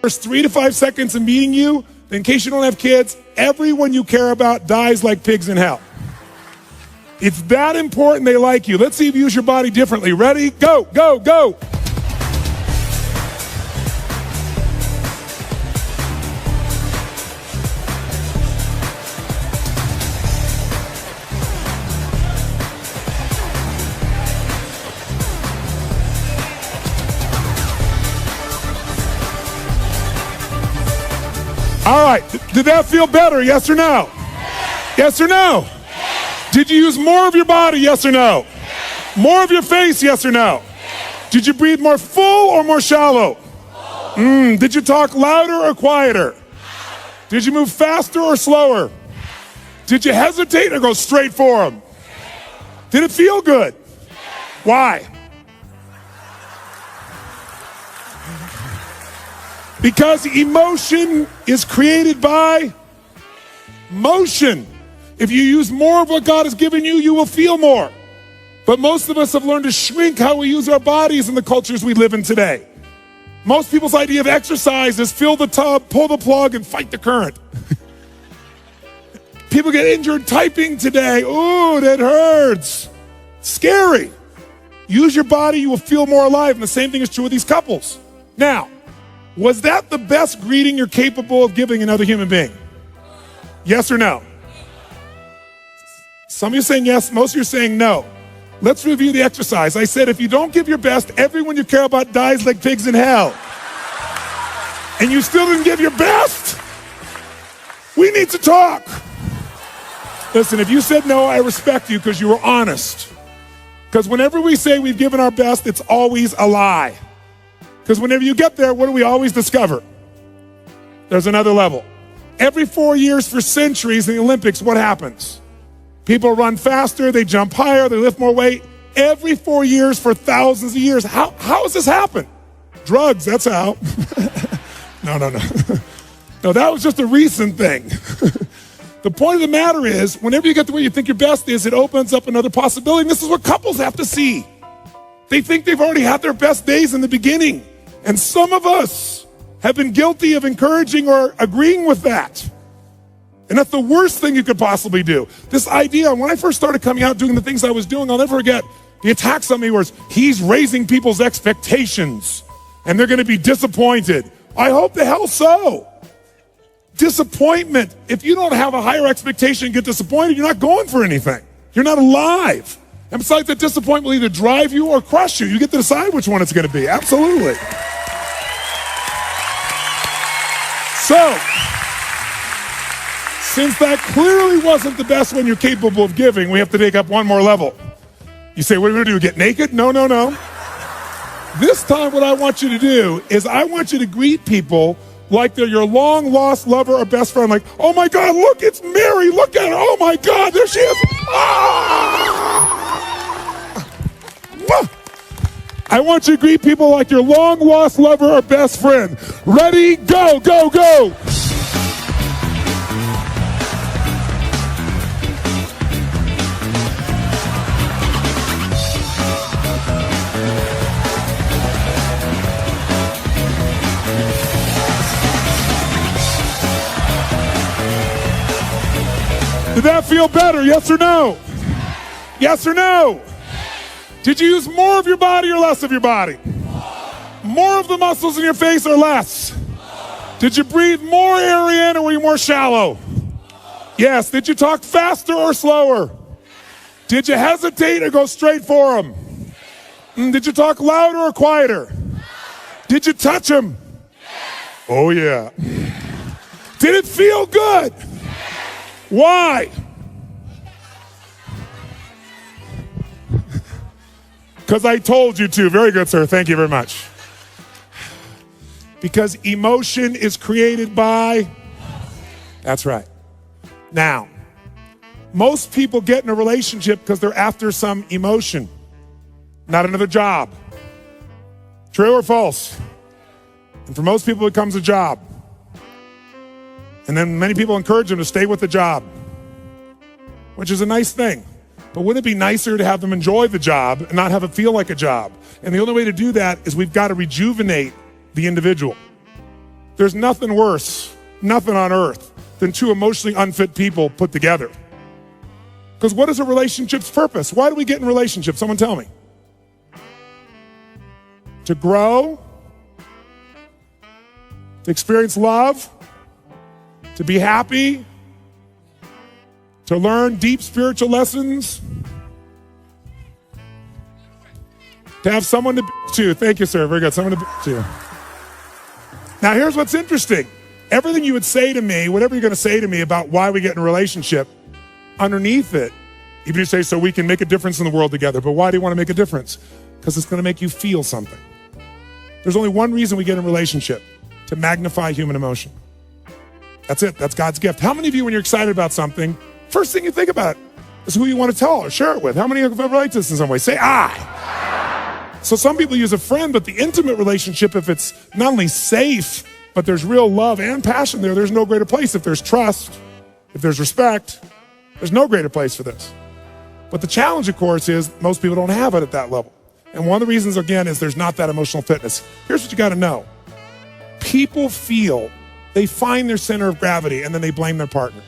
first 3 to 5 seconds of meeting you, in case you don't have kids, everyone you care about dies like pigs in hell. It's that important they like you. Let's see if you use your body differently. Ready? Go, go, go. All right, did that feel better, yes or no? Yes or no? Did you use more of your body, yes or no? More of your face, yes or no? Did you breathe more full or more shallow? Did you talk louder or quieter? Did you move faster or slower? Did you hesitate or go straight for them? Did it feel good? Why? Because emotion is created by motion. If you use more of what God has given you, you will feel more. But most of us have learned to shrink how we use our bodies in the cultures we live in today. Most people's idea of exercise is fill the tub, pull the plug, and fight the current. People get injured typing today. Ooh, that hurts. Scary. Use your body, you will feel more alive. And the same thing is true with these couples. Now, was that the best greeting you're capable of giving another human being? Yes or no? Some of you are saying yes, most of you are saying no. Let's review the exercise. I said if you don't give your best, everyone you care about dies like pigs in hell. And you still didn't give your best? We need to talk. Listen, if you said no, I respect you because you were honest. Because whenever we say we've given our best, it's always a lie. Because whenever you get there, what do we always discover? There's another level. Every 4 years for centuries in the Olympics, what happens? People run faster, they jump higher, they lift more weight. Every 4 years for thousands of years. How has this happened? Drugs, that's how. No. No, that was just a recent thing. The point of the matter is, whenever you get to where you think your best is, it opens up another possibility. And this is what couples have to see. They think they've already had their best days in the beginning. And some of us have been guilty of encouraging or agreeing with that. And that's the worst thing you could possibly do. This idea, when I first started coming out doing the things I was doing, I'll never forget, the attacks on me was, he's raising people's expectations and they're gonna be disappointed. I hope the hell so. Disappointment. If you don't have a higher expectation and get disappointed, you're not going for anything. You're not alive. And besides, that disappointment will either drive you or crush you. You get to decide which one it's going to be. Absolutely. So, since that clearly wasn't the best one you're capable of giving, we have to take up one more level. You say, what are we going to do, get naked? No. This time what I want you to do is I want you to greet people like they're your long-lost lover or best friend. Like, oh my God, look, it's Mary. Look at her. Oh my God, there she is. Ah! I want you to greet people like your long-lost lover or best friend. Ready, go, go, go. Did that feel better, yes or no? Yes or no? Did you use more of your body or less of your body? More of the muscles in your face or less? Did you breathe more air in or were you more shallow? Yes. Did you talk faster or slower? Did you hesitate or go straight for them? Did you talk louder or quieter? Did you touch them? Oh yeah. Did it feel good? Why? Because I told you to. Very good, sir. Thank you very much. Because emotion is created by... That's right. Now, most people get in a relationship because they're after some emotion, not another job. True or false? And for most people, it becomes a job. And then many people encourage them to stay with the job, which is a nice thing. But wouldn't it be nicer to have them enjoy the job and not have it feel like a job? And the only way to do that is we've got to rejuvenate the individual. There's nothing worse, nothing on earth, than two emotionally unfit people put together. Because what is a relationship's purpose? Why do we get in relationships? Someone tell me. To grow, to experience love, to be happy, to learn deep spiritual lessons, to have someone to be to. Thank you, sir. Very good. Someone to be to. Now, here's what's interesting. Everything you would say to me, whatever you're going to say to me about why we get in a relationship, underneath it, if you say, so we can make a difference in the world together. But why do you want to make a difference? Because it's going to make you feel something. There's only one reason we get in a relationship: to magnify human emotion. That's it. That's God's gift. How many of you, when you're excited about something, first thing you think about is who you want to tell or share it with? How many of you have relate to this in some way? Say, I. So some people use a friend, but the intimate relationship, if it's not only safe, but there's real love and passion there, there's no greater place. If there's trust, if there's respect, there's no greater place for this. But the challenge, of course, is most people don't have it at that level. And one of the reasons, again, is there's not that emotional fitness. Here's what you got to know. People feel they find their center of gravity and then they blame their partner.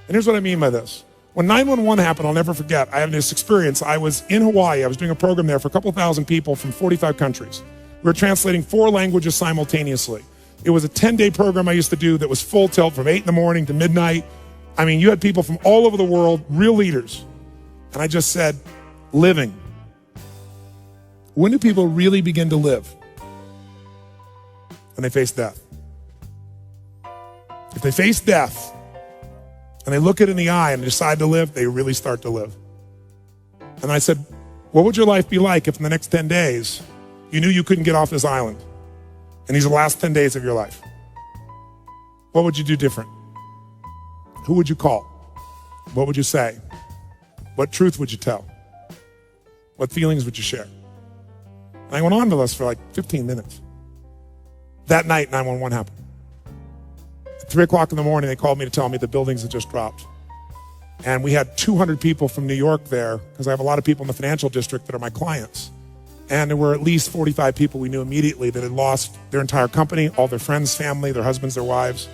And here's what I mean by this. When 9/11 happened, I'll never forget, I had this experience. I was in Hawaii. I was doing a program there for a couple thousand people from 45 countries. We were translating 4 languages simultaneously. It was a 10-day program I used to do that was full tilt from 8 in the morning to midnight. I mean, you had people from all over the world, real leaders. And I just said, living. When do people really begin to live? When they face death. If they face death and they look it in the eye and decide to live, they really start to live. And I said, what would your life be like if in the next 10 days you knew you couldn't get off this island and these are the last 10 days of your life? What would you do different? Who would you call? What would you say? What truth would you tell? What feelings would you share? And I went on to this for like 15 minutes. That night, 911 happened. At 3 o'clock in the morning, they called me to tell me the buildings had just dropped. And we had 200 people from New York there, because I have a lot of people in the financial district that are my clients. And there were at least 45 people we knew immediately that had lost their entire company, all their friends, family, their husbands, their wives,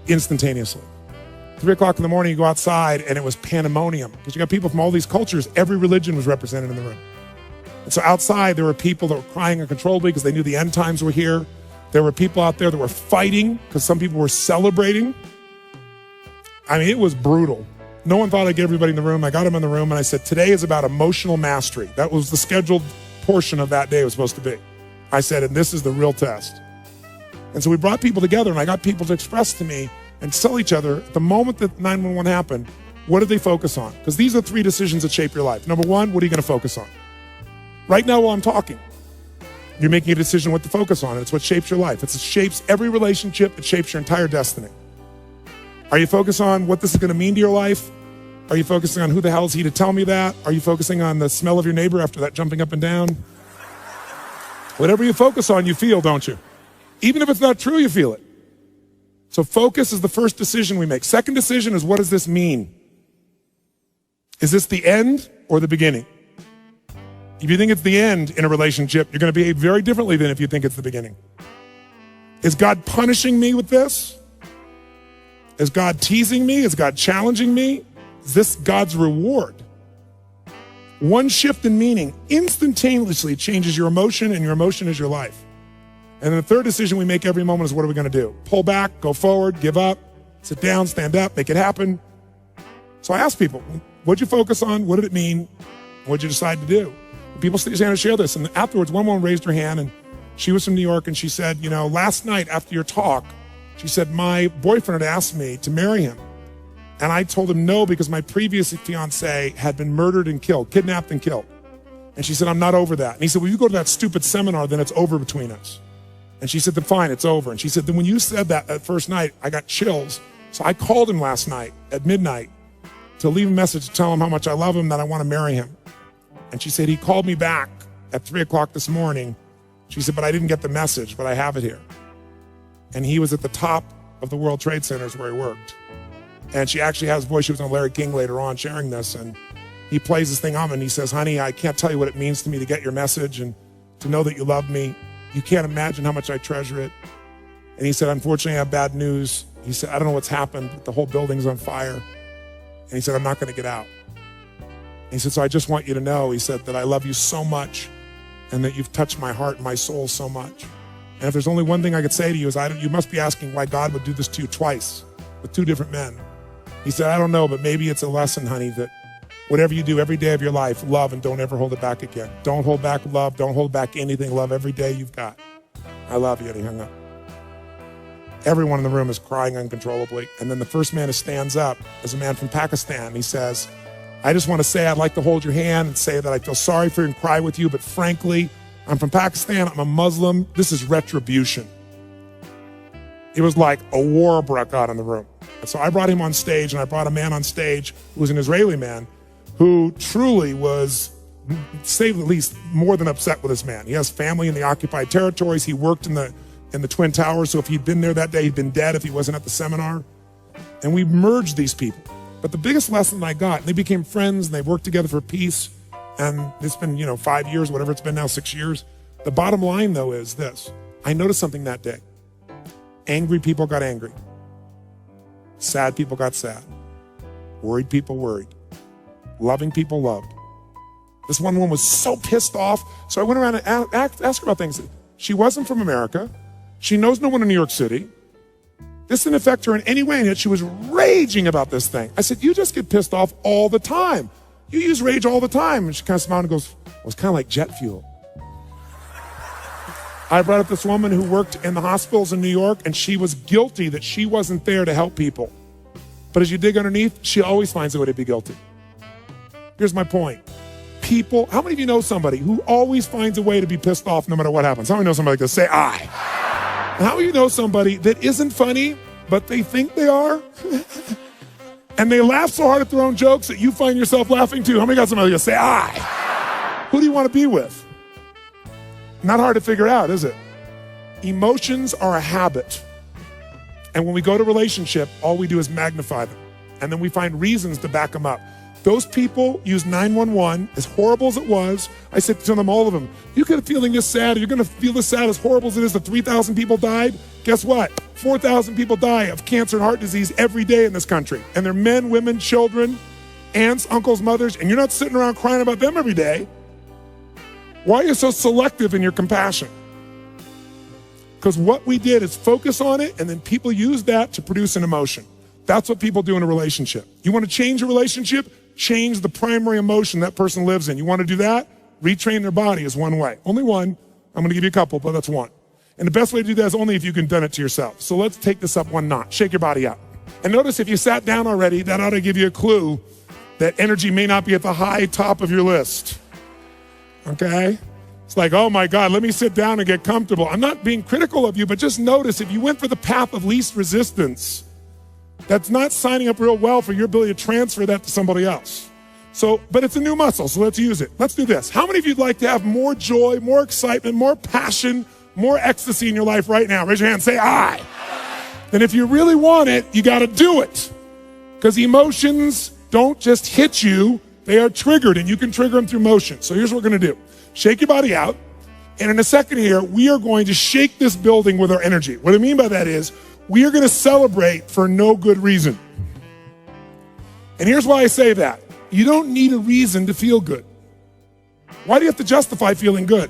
instantaneously. 3 o'clock in the morning, you go outside, and it was pandemonium, because you got people from all these cultures. Every religion was represented in the room. And so outside, there were people that were crying uncontrollably because they knew the end times were here. There were people out there that were fighting because some people were celebrating. I mean, it was brutal. No one thought I'd get everybody in the room. I got them in the room, and I said, today is about emotional mastery. That was the scheduled portion of that day it was supposed to be. I said, and this is the real test. And so we brought people together, and I got people to express to me and tell each other, at the moment that 911 happened, what did they focus on? Because these are 3 decisions that shape your life. Number 1, what are you going to focus on? Right now while I'm talking, you're making a decision what to focus on. It's what shapes your life. It shapes every relationship. It shapes your entire destiny. Are you focused on what this is going to mean to your life? Are you focusing on who the hell is he to tell me that? Are you focusing on the smell of your neighbor after that jumping up and down? Whatever you focus on, you feel, don't you? Even if it's not true, you feel it. So focus is the first decision we make. Second decision is, what does this mean? Is this the end or the beginning? If you think it's the end in a relationship, you're going to behave very differently than if you think it's the beginning. Is God punishing me with this? Is God teasing me? Is God challenging me? Is this God's reward? One shift in meaning instantaneously changes your emotion, and your emotion is your life. And then the third decision we make every moment is, what are we going to do? Pull back, go forward, give up, sit down, stand up, make it happen. So I ask people, what'd you focus on? What did it mean? What'd you decide to do? And people stand to share this. And afterwards, one woman raised her hand, and she was from New York, and she said, last night after your talk, she said, my boyfriend had asked me to marry him. And I told him no, because my previous fiance had been murdered and killed, kidnapped and killed. And she said, I'm not over that. And he said, well, you go to that stupid seminar, then it's over between us. And she said, then fine, it's over. And she said, then when you said that first night, I got chills. So I called him last night at midnight to leave a message to tell him how much I love him, that I want to marry him. And she said, he called me back at 3 o'clock this morning. She said, but I didn't get the message, but I have it here. And he was at the top of the World Trade Centers where he worked. And she actually has a voice. She was on Larry King later on sharing this. And he plays this thing on and he says, honey, I can't tell you what it means to me to get your message and to know that you love me. You can't imagine how much I treasure it. And he said, unfortunately, I have bad news. He said, I don't know what's happened, but the whole building's on fire. And he said, I'm not going to get out. And he said, so I just want you to know, he said, that I love you so much and that you've touched my heart and my soul so much. And if there's only one thing I could say to you is you must be asking why God would do this to you twice with two different men. He said, I don't know, but maybe it's a lesson, honey, that whatever you do every day of your life, love and don't ever hold it back again. Don't hold back love. Don't hold back anything. Love every day you've got. I love you. And he hung up. Everyone in the room is crying uncontrollably. And then the first man who stands up is a man from Pakistan. He says, I just want to say I'd like to hold your hand and say that I feel sorry for you and cry with you, but frankly, I'm from Pakistan. I'm a Muslim. This is retribution. It was like a war broke out in the room. And so I brought him on stage, and I brought a man on stage who was an Israeli man who truly was, to say the least, more than upset with this man. He has family in the occupied territories. He worked in the Twin Towers, so if he'd been there that day, he'd been dead if he wasn't at the seminar. And we merged these people. But the biggest lesson I got, they became friends, and they worked together for peace. And it's been, 5 years, whatever it's been now, 6 years. The bottom line, though, is this. I noticed something that day. Angry people got angry. Sad people got sad. Worried people worried. Loving people loved. This one woman was so pissed off. So I went around and asked her about things. She wasn't from America. She knows no one in New York City. This didn't affect her in any way, and yet she was raging about this thing. I said, you just get pissed off all the time. You use rage all the time. And she kind of smiled and goes, well, it's kind of like jet fuel. I brought up this woman who worked in the hospitals in New York, and she was guilty that she wasn't there to help people. But as you dig underneath, she always finds a way to be guilty. Here's my point. People, how many of you know somebody who always finds a way to be pissed off no matter what happens? How many know somebody like this? Say, I. And how many of you know somebody that isn't funny, but they think they are? And they laugh so hard at their own jokes that you find yourself laughing too. How many got somebody like this? Say, I. Who do you want to be with? Not hard to figure out, is it? Emotions are a habit. And when we go to relationship, all we do is magnify them. And then we find reasons to back them up. Those people use 911, as horrible as it was. I said to them, all of them, you could be feeling this sad, you're gonna feel this sad, as horrible as it is that 3,000 people died. Guess what? 4,000 people die of cancer and heart disease every day in this country. And they're men, women, children, aunts, uncles, mothers, and you're not sitting around crying about them every day. Why are you so selective in your compassion? Because what we did is focus on it, and then people use that to produce an emotion. That's what people do in a relationship. You want to change a relationship? Change the primary emotion that person lives in. You want to do that? Retrain their body is one way. Only one. I'm going to give you a couple, but that's one. And the best way to do that is only if you can done it to yourself. So let's take this up one notch. Shake your body up. And notice if you sat down already, that ought to give you a clue that energy may not be at the high top of your list. Okay? It's like, oh my God, let me sit down and get comfortable. I'm not being critical of you, but just notice if you went for the path of least resistance, that's not signing up real well for your ability to transfer that to somebody else. So, but it's a new muscle, so let's use it. Let's do this. How many of you'd like to have more joy, more excitement, more passion, more ecstasy in your life right now? Raise your hand, say I. And if you really want it, you got to do it. Because emotions don't just hit you, they are triggered, and you can trigger them through motion. So here's what we're going to do. Shake your body out. And in a second here, we are going to shake this building with our energy. What I mean by that is, we are going to celebrate for no good reason. And here's why I say that. You don't need a reason to feel good. Why do you have to justify feeling good?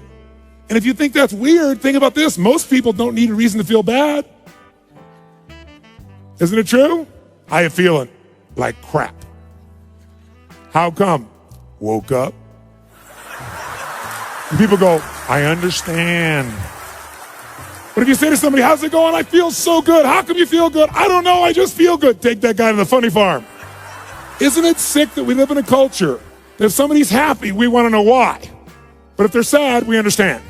And if you think that's weird, think about this. Most people don't need a reason to feel bad. Isn't it true? I am feeling like crap. How come? Woke up. And people go, I understand. But if you say to somebody, how's it going? I feel so good. How come you feel good? I don't know. I just feel good. Take that guy to the funny farm. Isn't it sick that we live in a culture that if somebody's happy, we want to know why. But if they're sad, we understand.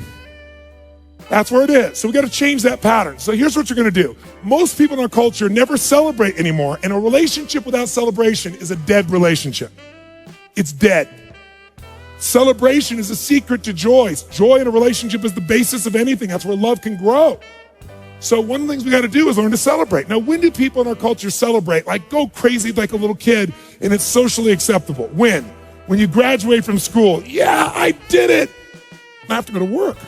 That's where it is. So we got to change that pattern. So here's what you're going to do. Most people in our culture never celebrate anymore. And a relationship without celebration is a dead relationship. It's dead. Celebration is a secret to joy. Joy in a relationship is the basis of anything. That's where love can grow. So one of the things we got to do is learn to celebrate. Now, when do people in our culture celebrate? Like go crazy like a little kid and it's socially acceptable. When? When you graduate from school. Yeah, I did it. I have to go to work.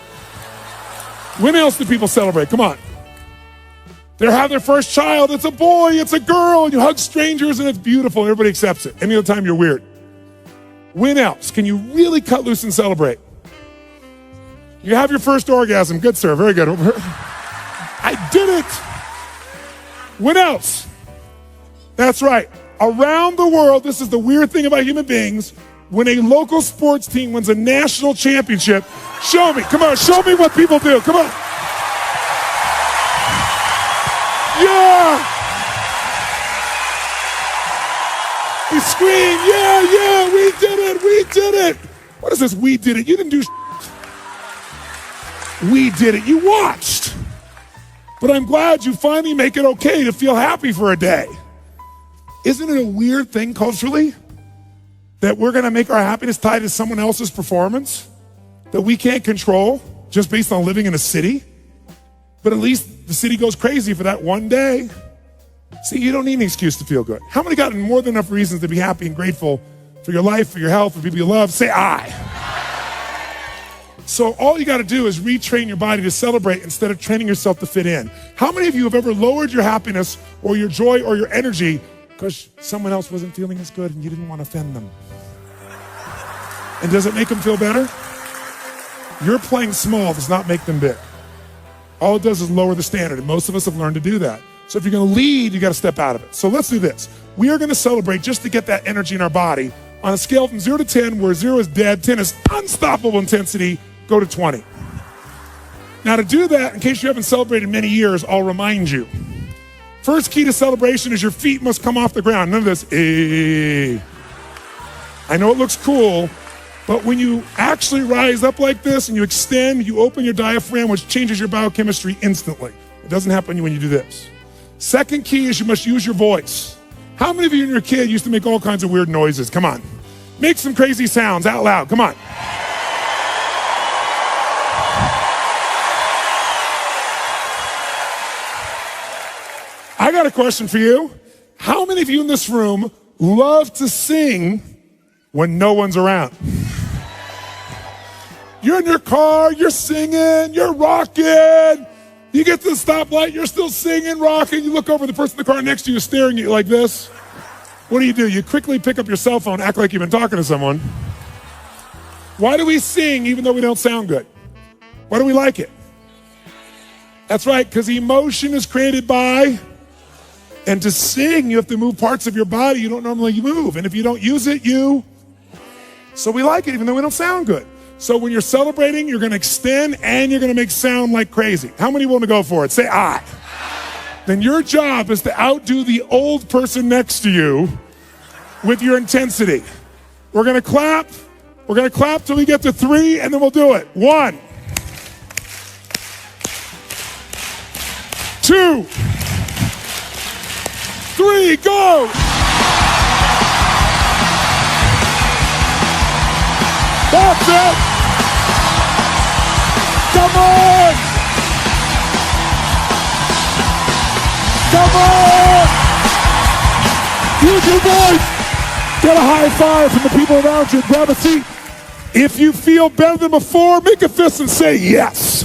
When else do people celebrate? Come on. They have their first child. It's a boy, it's a girl, and you hug strangers, and it's beautiful. Everybody accepts it. Any other time, you're weird. When else can you really cut loose and celebrate? You have your first orgasm. Good, sir. Very good. I did it. When else? That's right. Around the world, this is the weird thing about human beings, when a local sports team wins a national championship, show me. Come on, show me what people do. Come on. Yeah. We scream, yeah, we did it. What is this, we did it? You didn't do We did it. You watched. But I'm glad you finally make it okay to feel happy for a day. Isn't it a weird thing culturally that we're going to make our happiness tied to someone else's performance that we can't control just based on living in a city? But at least the city goes crazy for that one day. See, you don't need an excuse to feel good. How many got more than enough reasons to be happy and grateful for your life, for your health, for people you love? Say I. So all you got to do is retrain your body to celebrate instead of training yourself to fit in. How many of you have ever lowered your happiness or your joy or your energy because someone else wasn't feeling as good and you didn't want to offend them? And does it make them feel better? Your playing small does not make them big. All it does is lower the standard, and most of us have learned to do that. So if you're going to lead, you got to step out of it. So let's do this. We are going to celebrate just to get that energy in our body. On a scale from 0 to 10, where 0 is dead, 10 is unstoppable intensity, go to 20. Now to do that, in case you haven't celebrated in many years, I'll remind you. First key to celebration is your feet must come off the ground. None of this, eh. I know it looks cool, but when you actually rise up like this and you extend, you open your diaphragm, which changes your biochemistry instantly. It doesn't happen when you do this. Second key is you must use your voice. How many of you and your kid used to make all kinds of weird noises? Come on. Make some crazy sounds out loud. Come on. I got a question for you. How many of you in this room love to sing when no one's around? You're in your car, you're singing, you're rocking. You get to the stoplight, you're still singing, rocking. You look over, the person in the car next to you is staring at you like this. What do? You quickly pick up your cell phone, act like you've been talking to someone. Why do we sing even though we don't sound good? Why do we like it? That's right, because emotion is created by, and to sing, you have to move parts of your body you don't normally move. And if you don't use it, so we like it even though we don't sound good. So when you're celebrating, you're going to extend and you're going to make sound like crazy. How many want to go for it? Say I. Then your job is to outdo the old person next to you with your intensity. We're going to clap. We're going to clap till we get to 3, and then we'll do it. 1, 2, 3, go! That's it! Come on! Come on! Use your voice! Get a high five from the people around you. Grab a seat. If you feel better than before, make a fist and say yes.